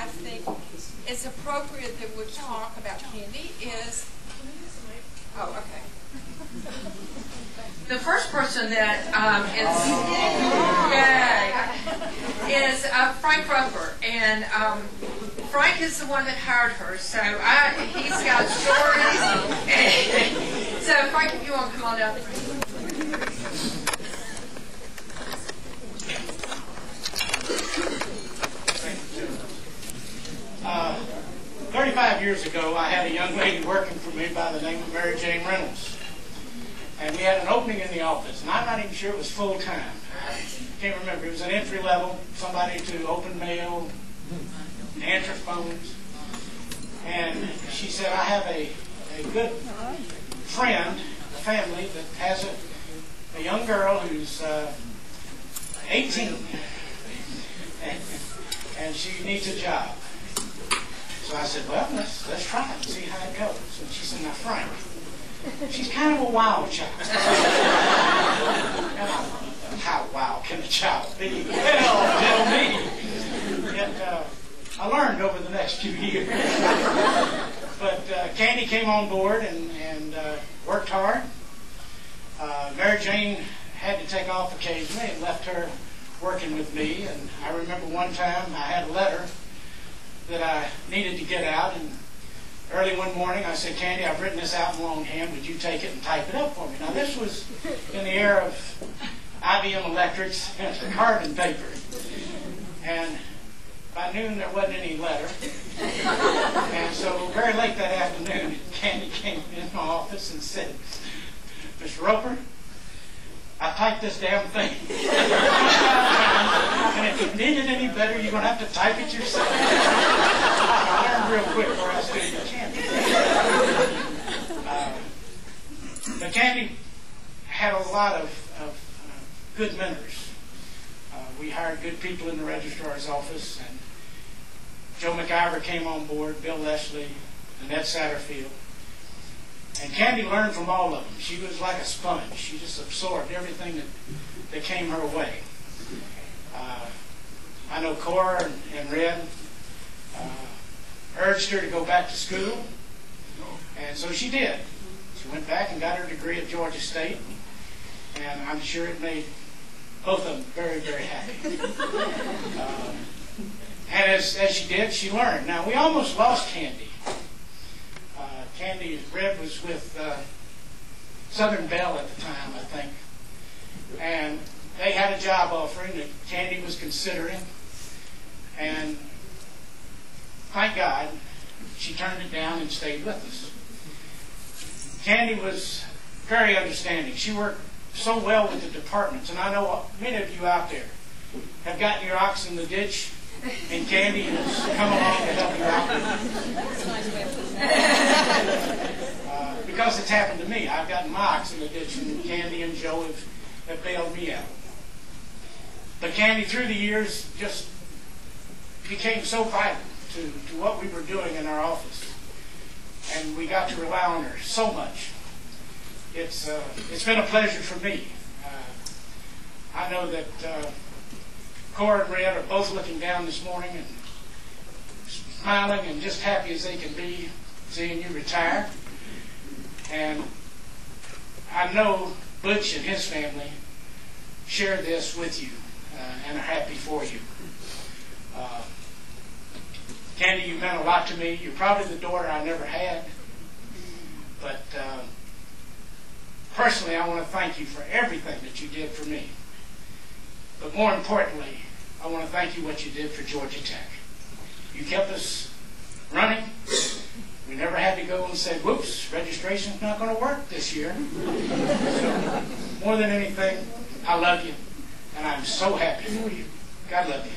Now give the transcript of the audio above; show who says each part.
Speaker 1: think is appropriate that we talk about Candy is... Oh, okay. The first person that is Frank Roper, and Frank is the one that hired her, so he's got stories. So Frank, if you want to come on up.
Speaker 2: 35 years ago, I had a young lady working for me by the name of Mary Jane Reynolds. And we had an opening in the office, and I'm not even sure it was full-time. I can't remember. It was an entry-level, somebody to open mail, answer phones. And she said, I have a good friend, a family that has a young girl who's 18, and she needs a job. So I said, well, let's try it and see how it goes. And she said, now, Frank, she's kind of a wild child. And I thought, how wild can a child be? Well, tell me. Yet, I learned over the next few years. But Candy came on board and worked hard. Mary Jane had to take off occasionally and left her working with me. And I remember one time I had a letter that I needed to get out, and early one morning I said, Candy, I've written this out in longhand, would you take it and type it up for me? Now this was in the era of IBM Electrics and carbon paper, and by noon there wasn't any letter, and so very late that afternoon Candy came in my office and said, Mr. Roper, I typed this damn thing. And if you need it any better, you're going to have to type it yourself. I learned real quick where I stood with Candy. But Candy had a lot of good mentors. We hired good people in the registrar's office, and Joe McIver came on board, Bill Leslie, Annette Satterfield. And Candy learned from all of them. She was like a sponge. She just absorbed everything that came her way. I know Cora and Red urged her to go back to school, and so she did. She went back and got her degree at Georgia State, and I'm sure it made both of them very, very happy. And as she did, she learned. Now, we almost lost Candy. Candy, Red was with Southern Bell at the time, I think. And they had a job offering that Candy was considering. And thank God, she turned it down and stayed with us. Candy was very understanding. She worked so well with the departments. And I know many of you out there have gotten your ox in the ditch, and Candy has come along to help you out. Because it's happened to me. I've gotten my ox in the ditch, and Candy and Joe have bailed me out. But Candy, through the years, just became so vital to what we were doing in our office. And we got to rely on her so much. It's been a pleasure for me. I know that Cora and Red are both looking down this morning and smiling and just happy as they can be seeing you retire. And I know Butch and his family share this with you and are happy for you. Candy, you meant a lot to me. You're probably the daughter I never had. But personally, I want to thank you for everything that you did for me. But more importantly, I want to thank you what you did for Georgia Tech. You kept us running. We never had to go and say, whoops, registration's not going to work this year. So, more than anything, I love you, and I'm so happy for you. God love you.